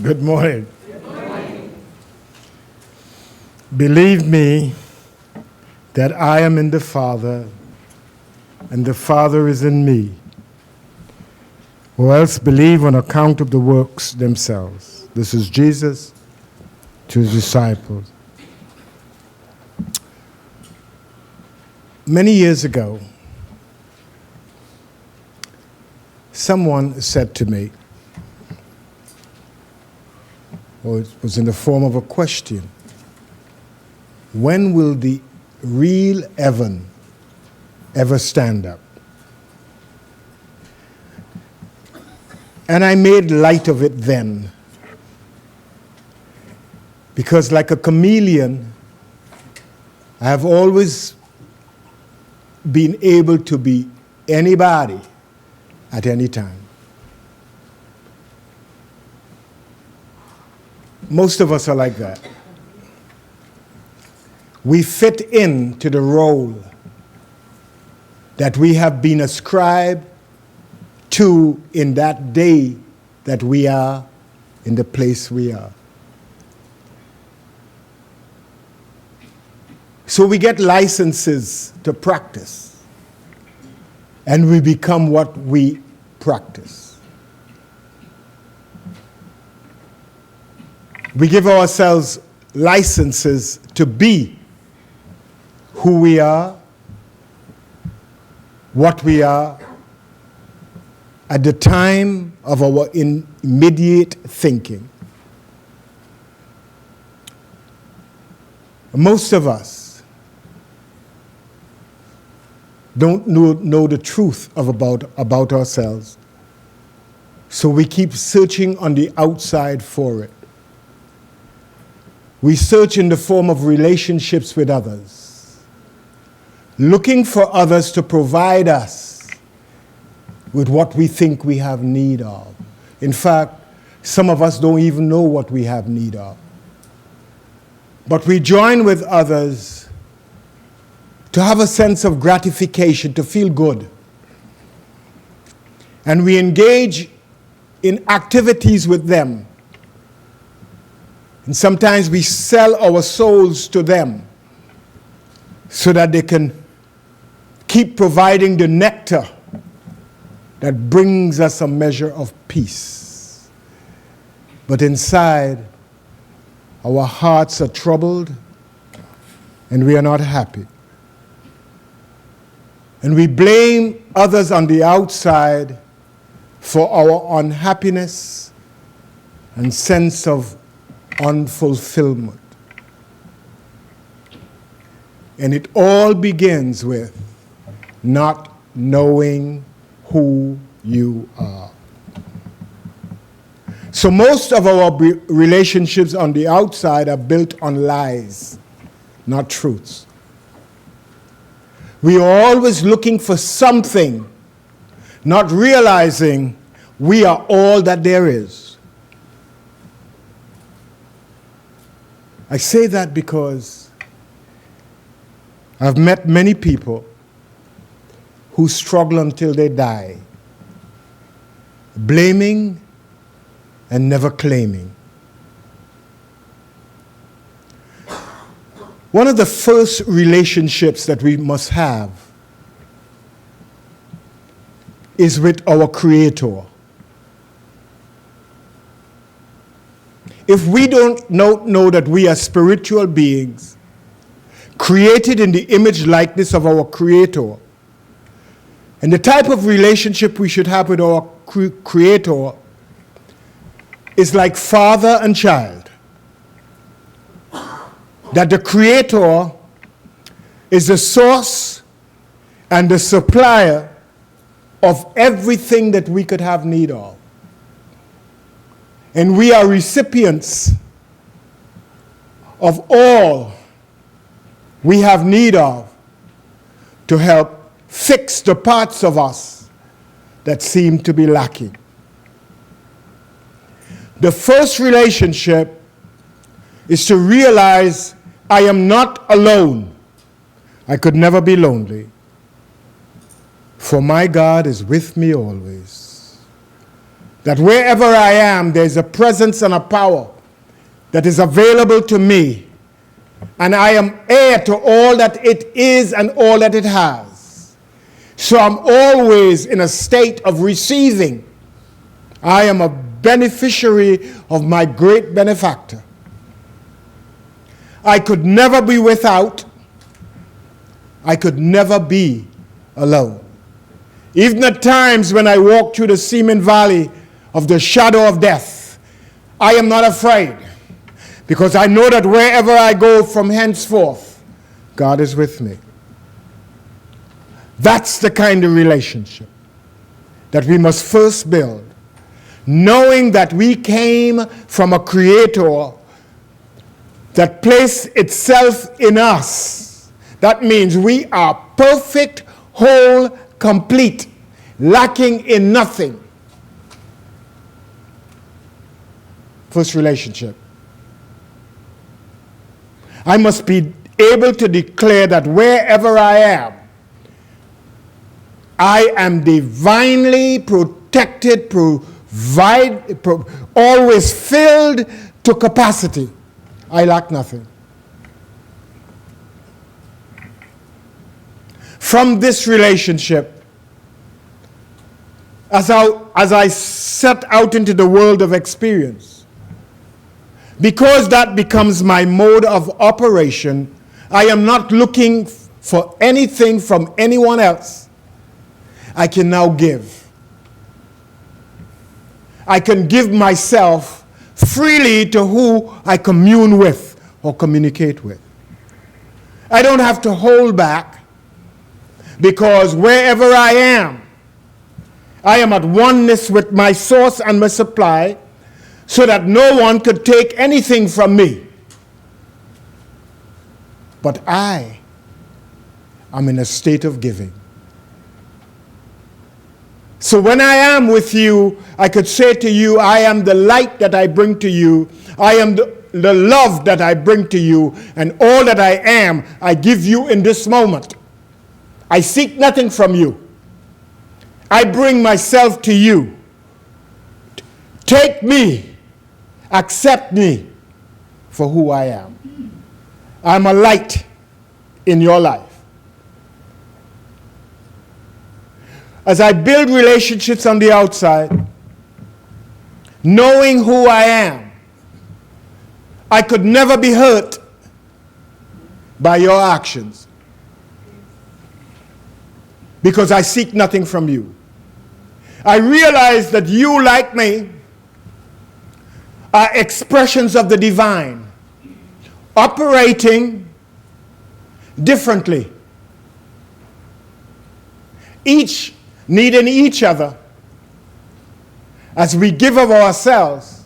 Good morning. Believe me that I am in the Father, and the Father is in me. Or else believe on account of the works themselves. This is Jesus to his disciples. Many years ago, someone said to me, or it was in the form of a question, when will the real Evan ever stand up? And I made light of it then, because like a chameleon, I have always been able to be anybody at any time. Most of us are like that. We fit into the role that we have been ascribed to in that day that we are in the place we are. So we get licenses to practice, and we become what we practice. We give ourselves licenses to be who we are, what we are, at the time of our immediate thinking. Most of us don't know the truth about ourselves, so we keep searching on the outside for it. We search in the form of relationships with others, looking for others to provide us with what we think we have need of. In fact, some of us don't even know what we have need of. But we join with others to have a sense of gratification, to feel good. And we engage in activities with them. And sometimes we sell our souls to them so that they can keep providing the nectar that brings us a measure of peace. But inside, our hearts are troubled and we are not happy. And we blame others on the outside for our unhappiness and sense of unfulfillment. And it all begins with not knowing who you are. So most of our relationships on the outside are built on lies, not truths. We are always looking for something, not realizing we are all that there is. I say that because I've met many people who struggle until they die, blaming and never claiming. One of the first relationships that we must have is with our Creator. If we don't know that we are spiritual beings, created in the image likeness of our Creator, and the type of relationship we should have with our Creator is like father and child. That the Creator is the source and the supplier of everything that we could have need of. And we are recipients of all we have need of to help fix the parts of us that seem to be lacking. The first relationship is to realize I am not alone. I could never be lonely. For my God is with me always. that wherever I am, there's a presence and a power that is available to me, and I am heir to all that it is and all that it has. So I'm always in a state of receiving. I am a beneficiary of my great benefactor. I could never be without. I could never be alone. Even at times when I walk through the seeming valley of the shadow of death, I am not afraid, because I know that wherever I go from henceforth, God is with me. That's the kind of relationship that we must first build, knowing that we came from a Creator that placed itself in us. That means we are perfect, whole, complete, lacking in nothing. First relationship. I must be able to declare that wherever I am divinely protected, always filled to capacity. I lack nothing. From this relationship, as I set out into the world of experience, because that becomes my mode of operation, I am not looking for anything from anyone else. I can now give. I can give myself freely to who I commune with or communicate with. I don't have to hold back, because wherever I am at oneness with my source and my supply, so that no one could take anything from me. But I am in a state of giving. So when I am with you, I could say to you, I am the light that I bring to you. I am the love that I bring to you. And all that I am, I give you in this moment. I seek nothing from you. I bring myself to you. Take me. Accept me for who I am. I'm a light in your life. As I build relationships on the outside, knowing who I am, I could never be hurt by your actions, because I seek nothing from you. I realize that you, like me, are expressions of the divine, operating differently, each needing each other. As we give of ourselves,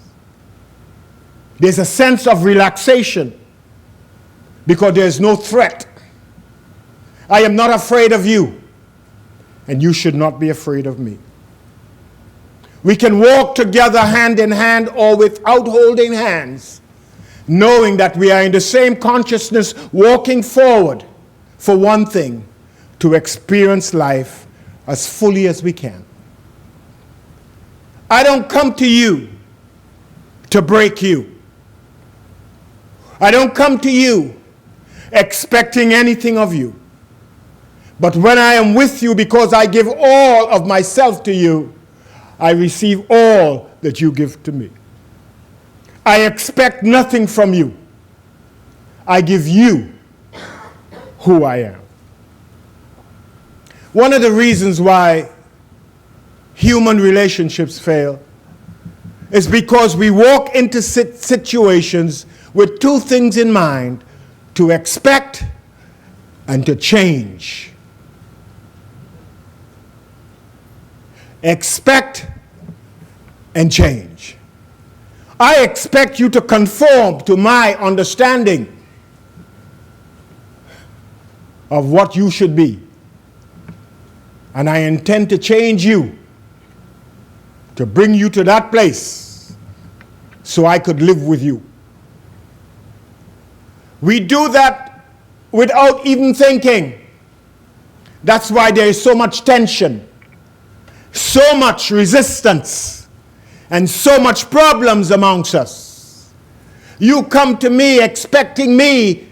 there's a sense of relaxation, because there's no threat. I am not afraid of you, and you should not be afraid of me. We can walk together hand in hand or without holding hands, knowing that we are in the same consciousness, walking forward for one thing, to experience life as fully as we can. I don't come to you to break you. I don't come to you expecting anything of you. But when I am with you, because I give all of myself to you, I receive all that you give to me. I expect nothing from you. I give you who I am. One of the reasons why human relationships fail is because we walk into situations with two things in mind: to expect and to change. Expect and change. I expect you to conform to my understanding of what you should be. And I intend to change you, to bring you to that place so I could live with you. We do that without even thinking. That's why there is so much tension, so much resistance, and so much problems amongst us. You come to me expecting me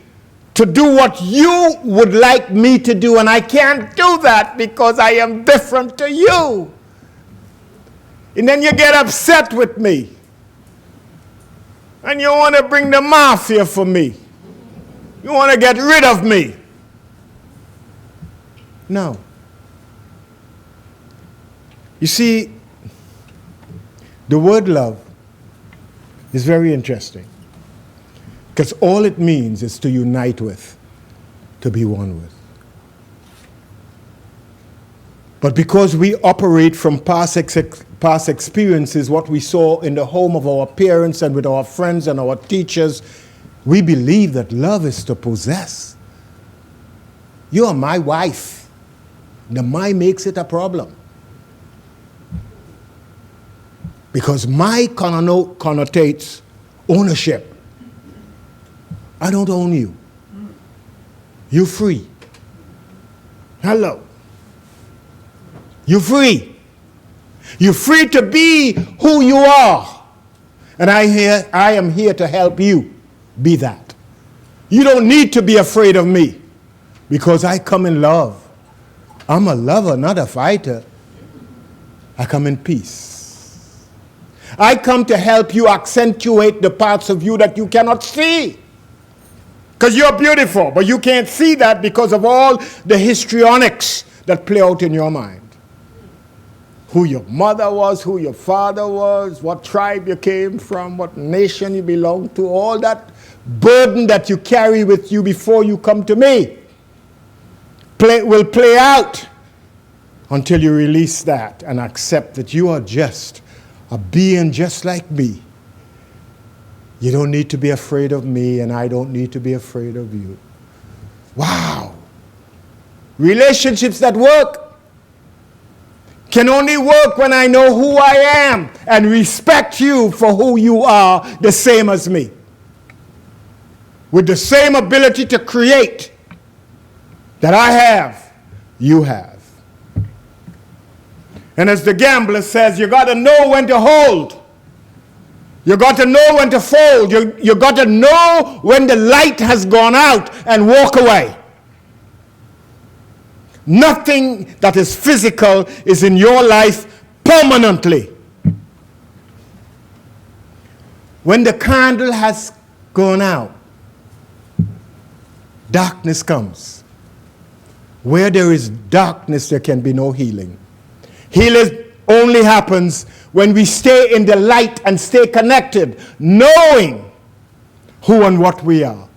to do what you would like me to do, and I can't do that because I am different to you. And then you get upset with me. And you want to bring the mafia for me. You want to get rid of me. No. You see, the word love is very interesting. Because all it means is to unite with, to be one with. But because we operate from past experiences, what we saw in the home of our parents and with our friends and our teachers, we believe that love is to possess. You are my wife. The my makes it a problem. Because my connotates ownership. I don't own you. You're free. Hello. You're free. You're free to be who you are. And I am here to help you be that. You don't need to be afraid of me because I come in love. I'm a lover, not a fighter. I come in peace. I come to help you accentuate the parts of you that you cannot see. Because you're beautiful, but you can't see that because of all the histrionics that play out in your mind. Who your mother was, who your father was, what tribe you came from, what nation you belong to, all that burden that you carry with you before you come to me will play out until you release that and accept that you are just a being just like me. You don't need to be afraid of me, and I don't need to be afraid of you. Wow. Relationships that work can only work when I know who I am and respect you for who you are, the same as me. With the same ability to create that I have, you have. And as the gambler says, you got to know when to hold. You got to know when to fold. You got to know when the light has gone out and walk away. Nothing that is physical is in your life permanently. When the candle has gone out, darkness comes. Where there is darkness, there can be no healing. Healing only happens when we stay in the light and stay connected, knowing who and what we are.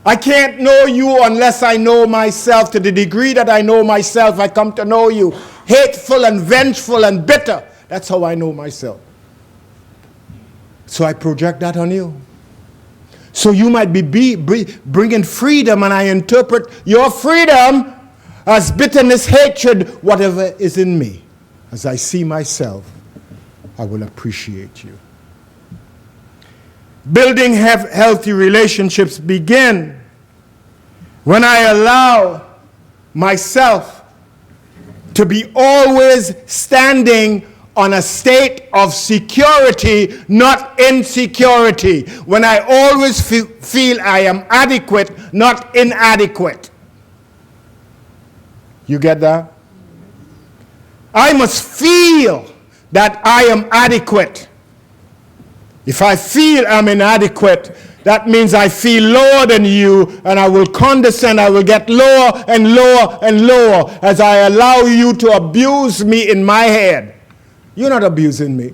I can't know you unless I know myself. To the degree that I know myself, I come to know you. Hateful and vengeful and bitter. That's how I know myself. So I project that on you. So you might be bringing freedom, and I interpret your freedom as bitterness, hatred, whatever is in me. As I see myself, I will appreciate you. Building healthy relationships begin when I allow myself to be always standing on a state of security, not insecurity. When I always feel I am adequate, not inadequate. You get that? I must feel that I am adequate. If I feel I'm inadequate, that means I feel lower than you, and I will condescend. I will get lower and lower and lower as I allow you to abuse me in my head. You're not abusing me.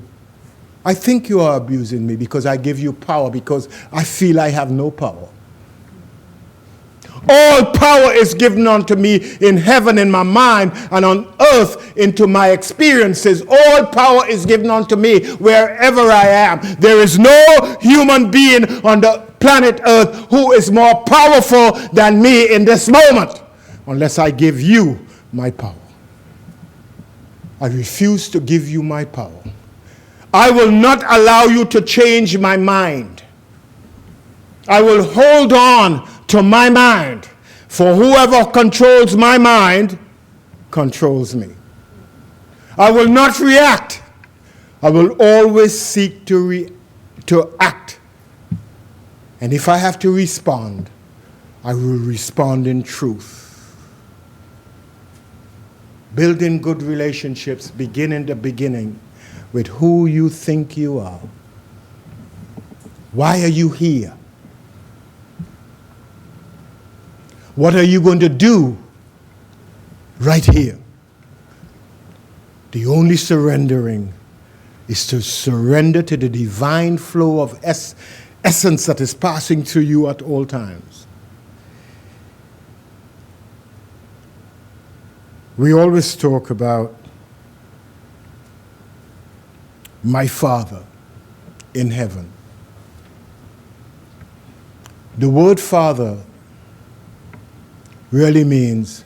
I think you are abusing me because I give you power, because I feel I have no power. All power is given unto me in heaven, in my mind, and on earth into my experiences. All power is given unto me wherever I am. There is no human being on the planet earth who is more powerful than me in this moment, unless I give you my power. I refuse to give you my power. I will not allow you to change my mind. I will hold on to my mind, for whoever controls my mind controls me. I will not react I will always seek to act. And if I have to respond, I will respond in truth. Building good relationships begin in the beginning with who you think you are. Why are you here? What are you going to do right here? The only surrendering is to surrender to the divine flow of essence that is passing through you at all times. We always talk about my Father in heaven. The word Father really means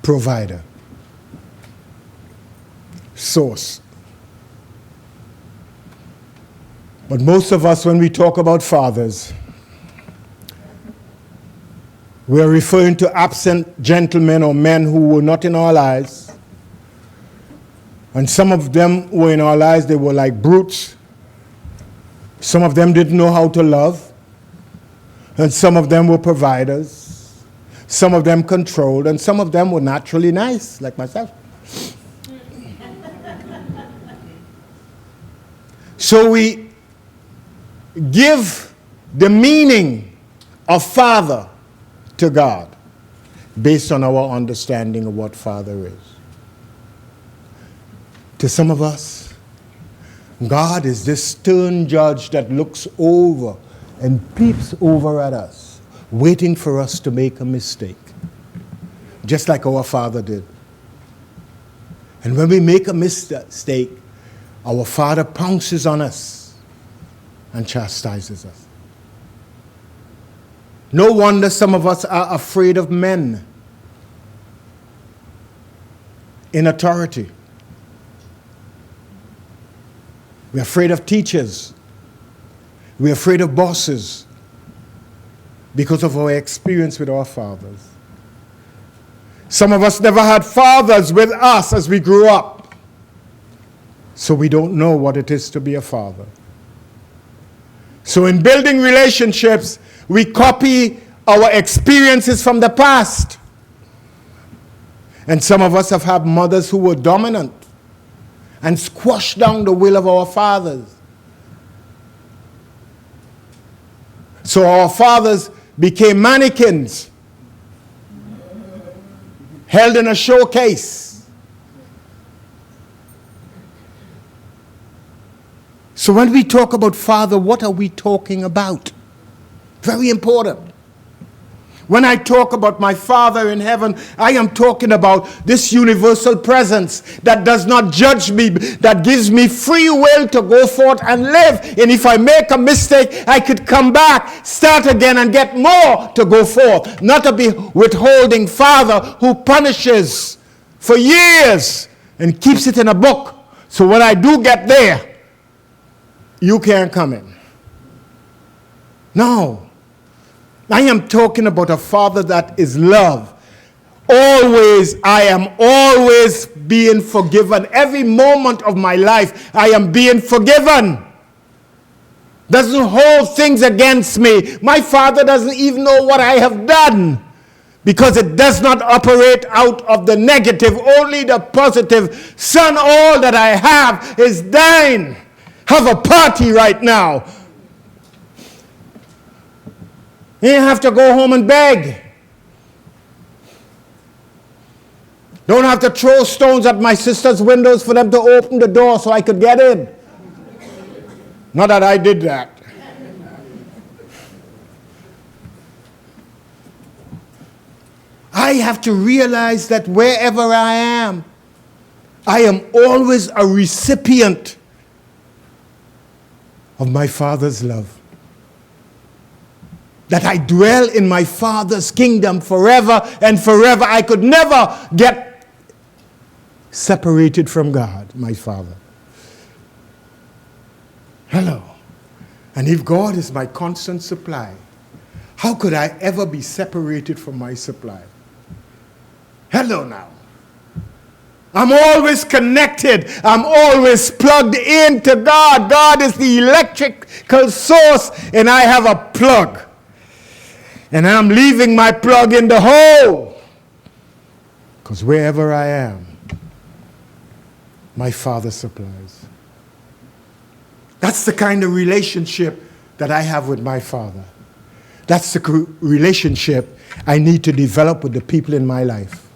provider, source. But most of us, when we talk about fathers, we are referring to absent gentlemen or men who were not in our lives. And some of them were in our lives, they were like brutes. Some of them didn't know how to love. And some of them were providers. Some of them controlled. And some of them were naturally nice, like myself. So we give the meaning of father to God based on our understanding of what father is. To some of us, God is this stern judge that looks over and peeps over at us, waiting for us to make a mistake, just like our Father did. And when we make a mistake, our Father pounces on us and chastises us. No wonder some of us are afraid of men in authority. We're afraid of teachers. We're afraid of bosses because of our experience with our fathers. Some of us never had fathers with us as we grew up, so we don't know what it is to be a father. So in building relationships, we copy our experiences from the past. And some of us have had mothers who were dominant and squashed down the will of our fathers. So our fathers became mannequins, held in a showcase. So when we talk about father, what are we talking about? Very important. When I talk about my Father in heaven, I am talking about this universal presence that does not judge me, that gives me free will to go forth and live. And if I make a mistake, I could come back, start again, and get more to go forth. Not a withholding Father who punishes for years and keeps it in a book. So when I do get there, you can't come in. No. I am talking about a Father that is love. Always, I am always being forgiven. Every moment of my life, I am being forgiven. Doesn't hold things against me. My Father doesn't even know what I have done because it does not operate out of the negative, only the positive. Son, all that I have is thine. Have a party right now. You don't have to go home and beg. Don't have to throw stones at my sister's windows for them to open the door so I could get in. Not that I did that. I have to realize that wherever I am always a recipient of my Father's love. That I dwell in my Father's kingdom forever and forever. I could never get separated from God, my Father. Hello. And if God is my constant supply, how could I ever be separated from my supply? Hello now. I'm always connected. I'm always plugged into God. God is the electrical source, and I have a plug. And I'm leaving my plug in the hole. Because wherever I am, my Father supplies. That's the kind of relationship that I have with my Father. That's the relationship I need to develop with the people in my life.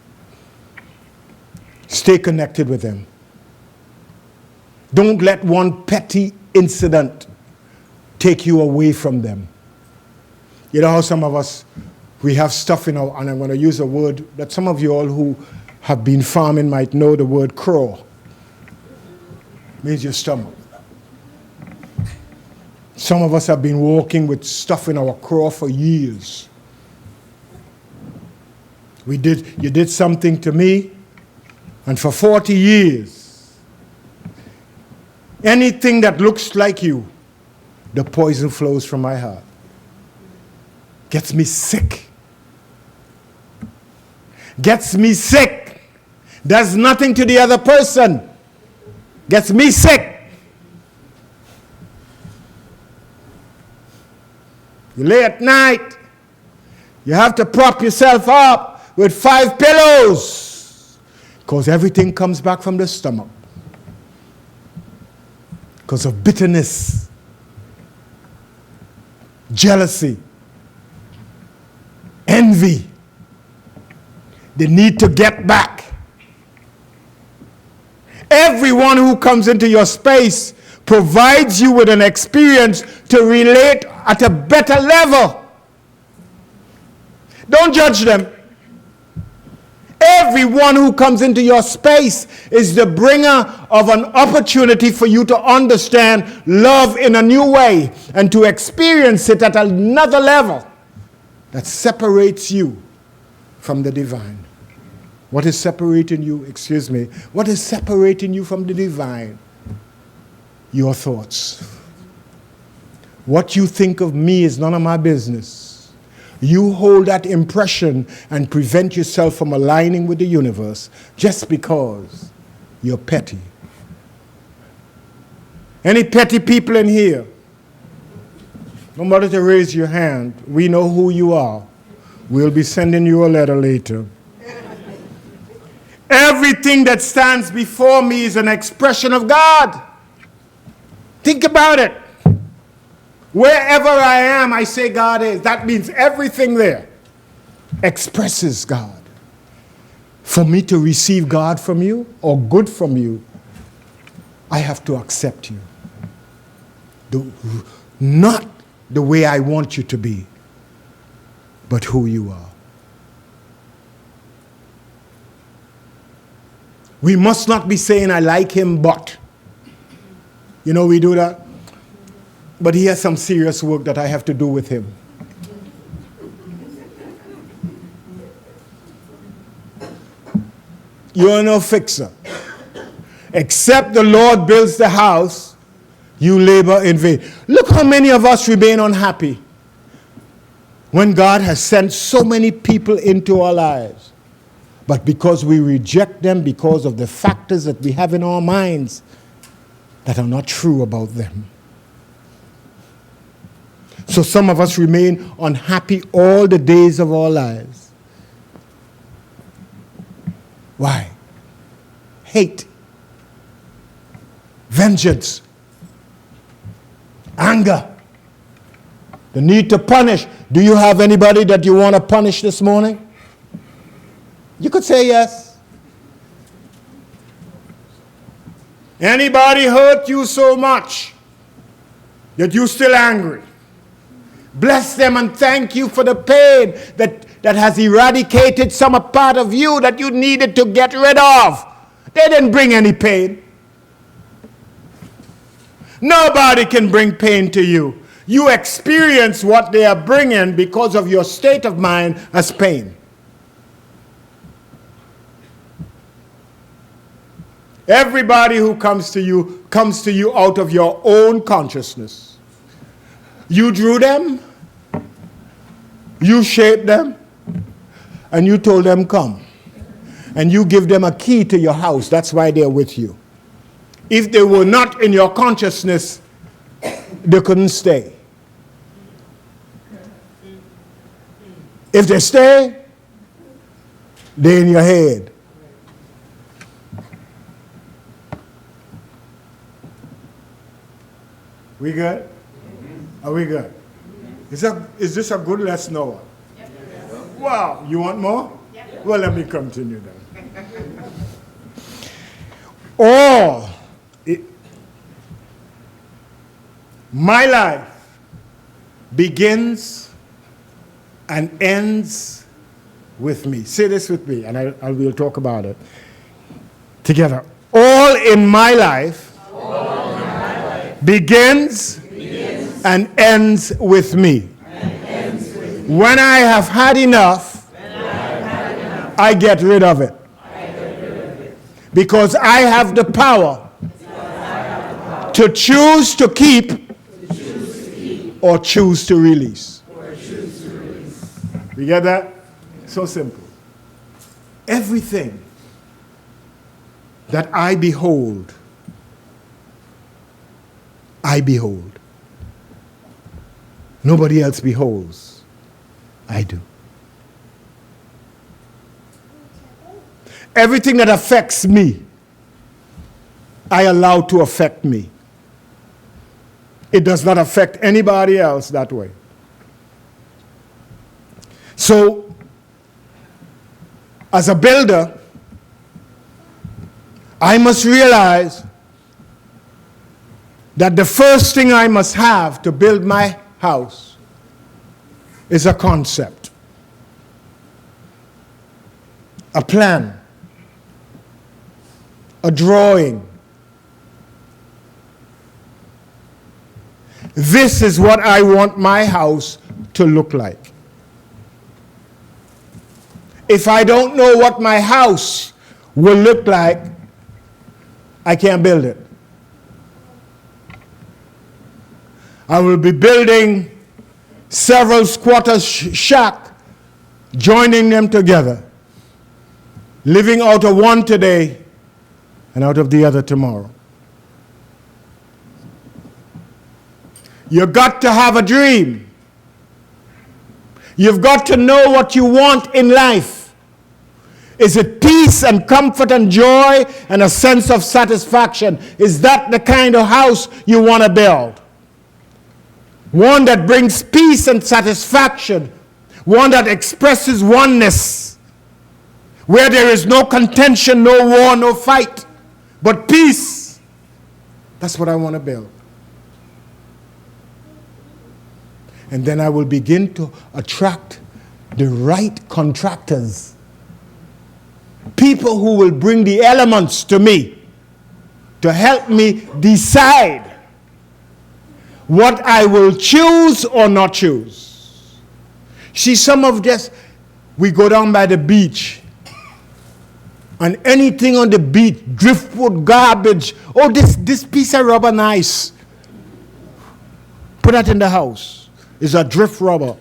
Stay connected with them. Don't let one petty incident take you away from them. You know how some of us, we have stuff in our, and I'm going to use a word that some of you all who have been farming might know, the word craw. It means your stomach. Some of us have been walking with stuff in our craw for years. You did something to me, and for 40 years, anything that looks like you, the poison flows from my heart. Gets me sick. Gets me sick. Does nothing to the other person. Gets me sick. You lay at night, you have to prop yourself up with 5 pillows. Because everything comes back from the stomach. Because of bitterness, jealousy, envy, the need to get back. Everyone who comes into your space provides you with an experience to relate at a better level. Don't judge them. Everyone who comes into your space is the bringer of an opportunity for you to understand love in a new way and to experience it at another level that separates you from the divine. What is separating you? Excuse me. What is separating you from the divine? Your thoughts. What you think of me is none of my business. You hold that impression and prevent yourself from aligning with the universe just because you're petty. Any petty people in here? Don't bother to raise your hand. We know who you are. We'll be sending you a letter later. Everything that stands before me is an expression of God. Think about it. Wherever I am, I say God is. That means everything there expresses God. For me to receive God from you or good from you, I have to accept you. Not the way I want you to be, but who you are. We must not be saying, I like him, but. You know, we do that. But he has some serious work that I have to do with him. You're no fixer. Except the Lord builds the house, you labor in vain. Look how many of us remain unhappy when God has sent so many people into our lives. But because we reject them because of the factors that we have in our minds that are not true about them. So some of us remain unhappy all the days of our lives. Why? Hate, vengeance, anger, the need to punish. Do you have anybody that you want to punish this morning? You could say yes. Anybody hurt you so much that you're still angry? Bless them and thank you for the pain that has eradicated some part of you that you needed to get rid of. They didn't bring any pain. Nobody can bring pain to you. You experience what they are bringing because of your state of mind as pain. Everybody who comes to you out of your own consciousness. You drew them, you shaped them, and you told them come. and you give them a key to your house. That's why they're with you. If they were not in your consciousness, they couldn't stay. If they stay, they're in your head. We good? Are we good? Is this a good lesson or what? Wow, you want more? Well, let me continue then. My life begins and ends with me. Say this with me, and I will talk about it together. All in my life begins and ends with me. When I have had enough, I get rid of it. Because I have the power to choose to keep or choose to release. You get that? So simple. Everything that I behold, I behold. Nobody else beholds. I do. Everything that affects me, I allow to affect me. It does not affect anybody else that way. So, as a builder, I must realize that the first thing I must have to build my house is a concept, a plan, a drawing. This is what I want my house to look like. If I don't know what my house will look like, I can't build it. I will be building several squatters' shack, joining them together, living out of one today and out of the other tomorrow. You've got to have a dream. You've got to know what you want in life. Is it peace and comfort and joy and a sense of satisfaction? Is that the kind of house you want to build? One that brings peace and satisfaction. One that expresses oneness. Where there is no contention, no war, no fight, but peace. That's what I want to build. And then I will begin to attract the right contractors. People who will bring the elements to me to help me decide what I will choose or not choose. See, some of this, we go down by the beach, and anything on the beach, driftwood, garbage, oh, this piece of rubber nice. Put that in the house. It's a drift rubber.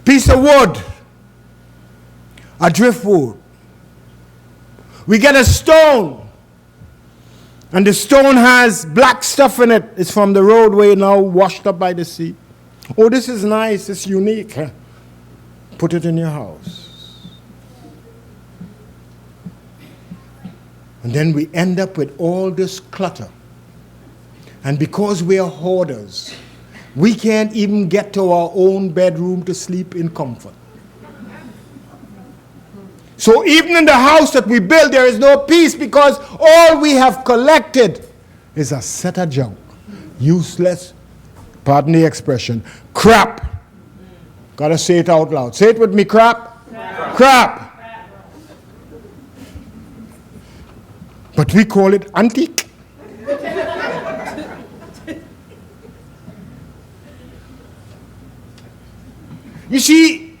Piece of wood, a driftwood. We get a stone, and the stone has black stuff in it. It's from the roadway now, washed up by the sea. Oh, this is nice, it's unique. Huh? Put it in your house. And then we end up with all this clutter. And because we are hoarders, we can't even get to our own bedroom to sleep in comfort. So even in the house that we build, there is no peace because all we have collected is a set of junk. Useless, pardon the expression, crap. Gotta say it out loud. Say it with me, crap. Crap. But we call it antique. You see,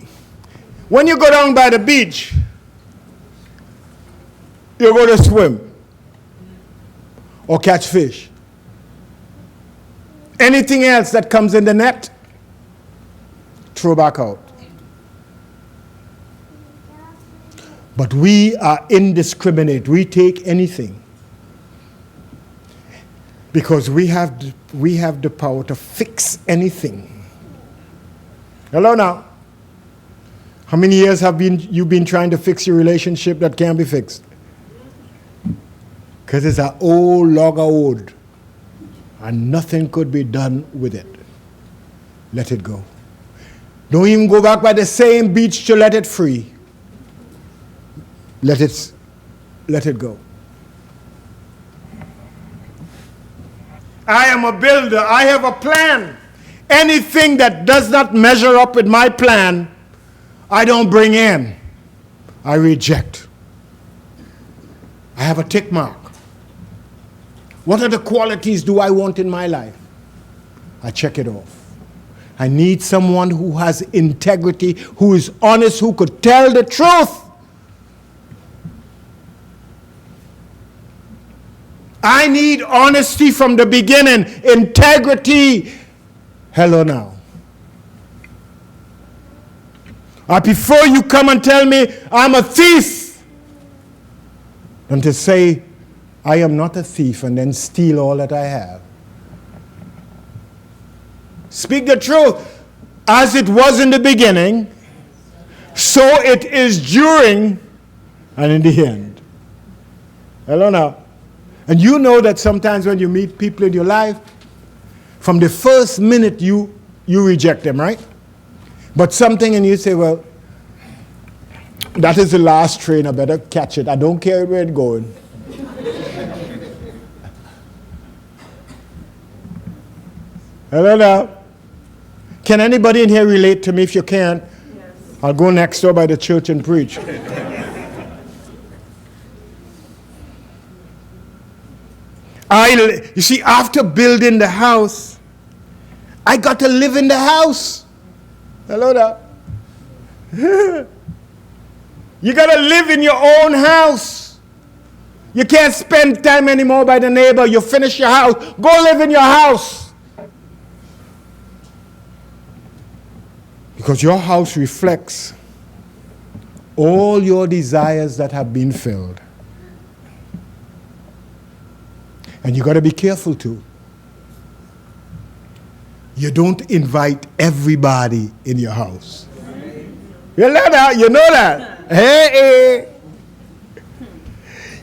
when you go down by the beach, you go to swim or catch fish. Anything else that comes in the net, throw back out. But we are indiscriminate. We take anything. Because we have the power to fix anything. Hello now. How many years have you been trying to fix your relationship that can't be fixed? Because it's an old log of wood. And nothing could be done with it. Let it go. Don't even go back by the same beach to let it free. Let it go. I am a builder. I have a plan. Anything that does not measure up with my plan, I don't bring in. I reject. I have a tick mark. What are the qualities do I want in my life? I check it off. I need someone who has integrity, who is honest, who could tell the truth. I need honesty from the beginning, integrity. Hello now. I prefer you come and tell me I'm a thief than to say I am not a thief and then steal all that I have. Speak the truth. As it was in the beginning, so it is during and in the end. Hello now. And you know that sometimes when you meet people in your life, from the first minute you reject them, right? But something and you say, well, that is the last train, I better catch it. I don't care where it's going. Hello now. Can anybody in here relate to me? If you can't, yes. I'll go next door by the church and preach. You see, after building the house, I got to live in the house. Hello there. You got to live in your own house. You can't spend time anymore by the neighbor. You finish your house. Go live in your house. Because your house reflects all your desires that have been filled. And you got to be careful too. You don't invite everybody in your house. You know that? You know that? Hey.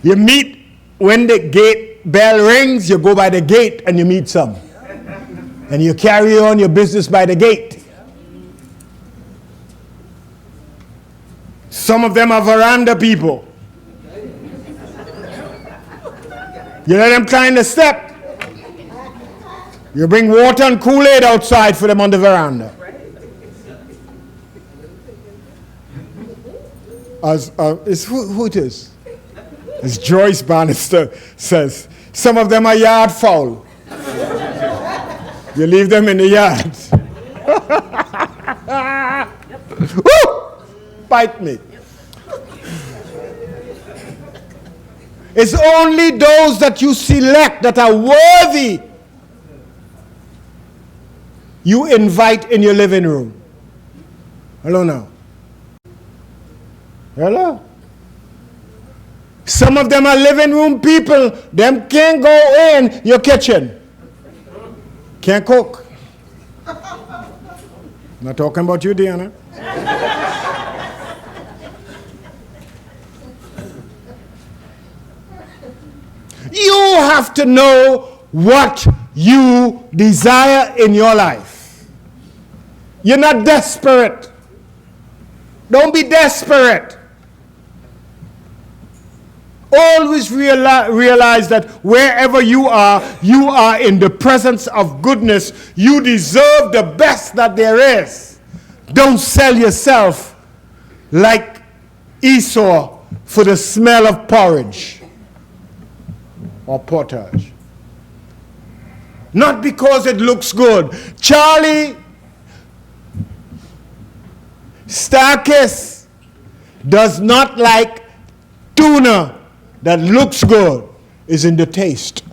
You meet when the gate bell rings, you go by the gate and you meet some. And you carry on your business by the gate. Some of them are veranda people. You let them climb the step. You bring water and Kool-Aid outside for them on the veranda. Who it is? As Joyce Bannister says, some of them are yard fowl. You leave them in the yard. Woo! Bite me. It's only those that you select that are worthy you invite in your living room. Hello now. Hello. Some of them are living room people. Them can't go in your kitchen. Can't cook. Not talking about you, Deanna. You have to know what you desire in your life. You're not desperate. Don't be desperate. Always realize that wherever you are in the presence of goodness. You deserve the best that there is. Don't sell yourself like Esau for the smell of porridge or pottage. Not because it looks good. Charlie Starkis does not like tuna that looks good, is in the taste.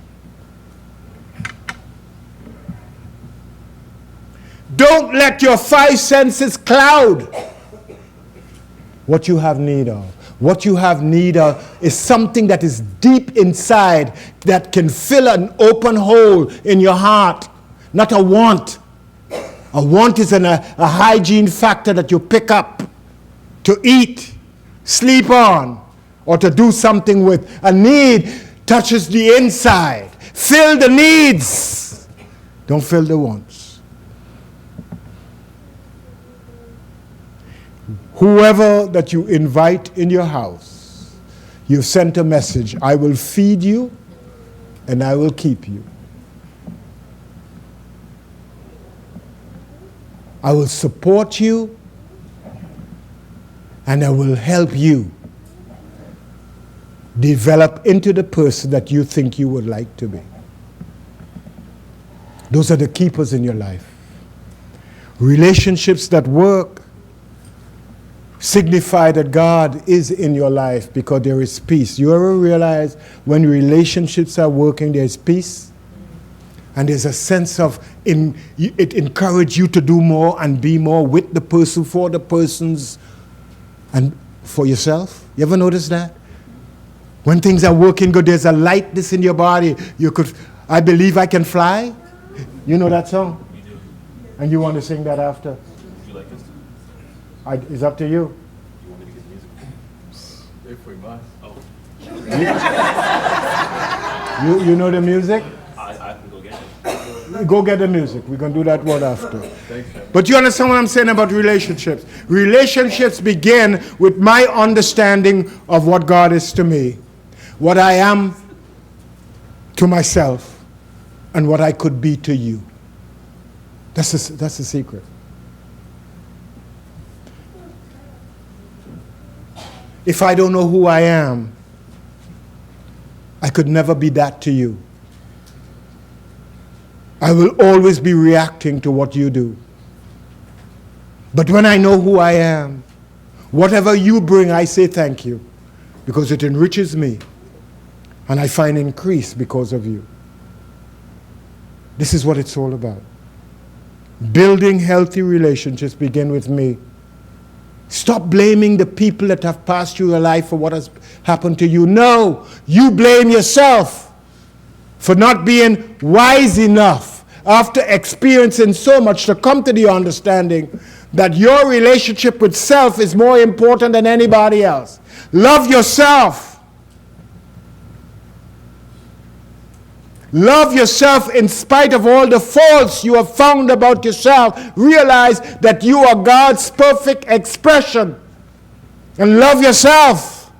Don't let your five senses cloud what you have need of. What you have need of is something that is deep inside that can fill an open hole in your heart, not a want. A want is a hygiene factor that you pick up to eat, sleep on, or to do something with. A need touches the inside. Fill the needs. Don't fill the wants. Whoever that you invite in your house, you've sent a message. I will feed you and I will keep you. I will support you and I will help you develop into the person that you think you would like to be. Those are the keepers in your life. Relationships that work signify that God is in your life because there is peace. You ever realize when relationships are working, there's peace? And there's a sense of, it encourages you to do more and be more with the person, for the persons, and for yourself. You ever notice that? When things are working good, there's a lightness in your body. I believe I can fly. You know that song? We do. And you want to sing that after? Would you like us to? It's up to you. You want me to get the music? If we must. Oh. You know the music? I can go get it. Go get the music. We're going to do that one after. Thanks, man. But you understand what I'm saying about relationships? Relationships begin with my understanding of what God is to me, what I am to myself, and what I could be to you. That's the secret. If I don't know who I am, I could never be that to you. I will always be reacting to what you do. But when I know who I am, whatever you bring, I say thank you, because it enriches me, and I find increase because of you. This is what it's all about. Building healthy relationships begin with me. Stop blaming the people that have passed through your life for what has happened to you. No, you blame yourself for not being wise enough after experiencing so much to come to the understanding that your relationship with self is more important than anybody else. Love yourself. Love yourself in spite of all the faults you have found about yourself. Realize that you are God's perfect expression. And love yourself.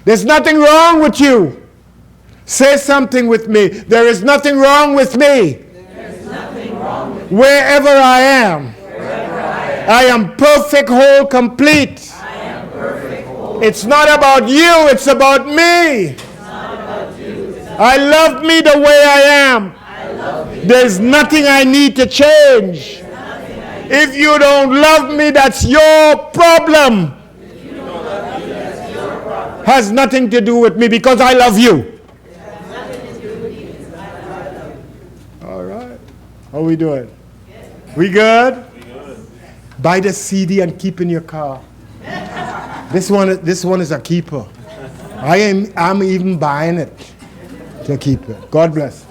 There's nothing wrong with you. Say something with me. There is nothing wrong with me. There is nothing wrong with me. Wherever I am. Wherever I am. I am perfect, whole, complete. I am perfect, whole. It's not about you, it's about me. I love me the way I am. There's nothing I need to change. If you don't love me, that's your problem. Has nothing to do with me because I love you. All right. How are we doing? We good? Buy the CD and keep in your car. This one is a keeper. I'm even buying it to keep it. God bless.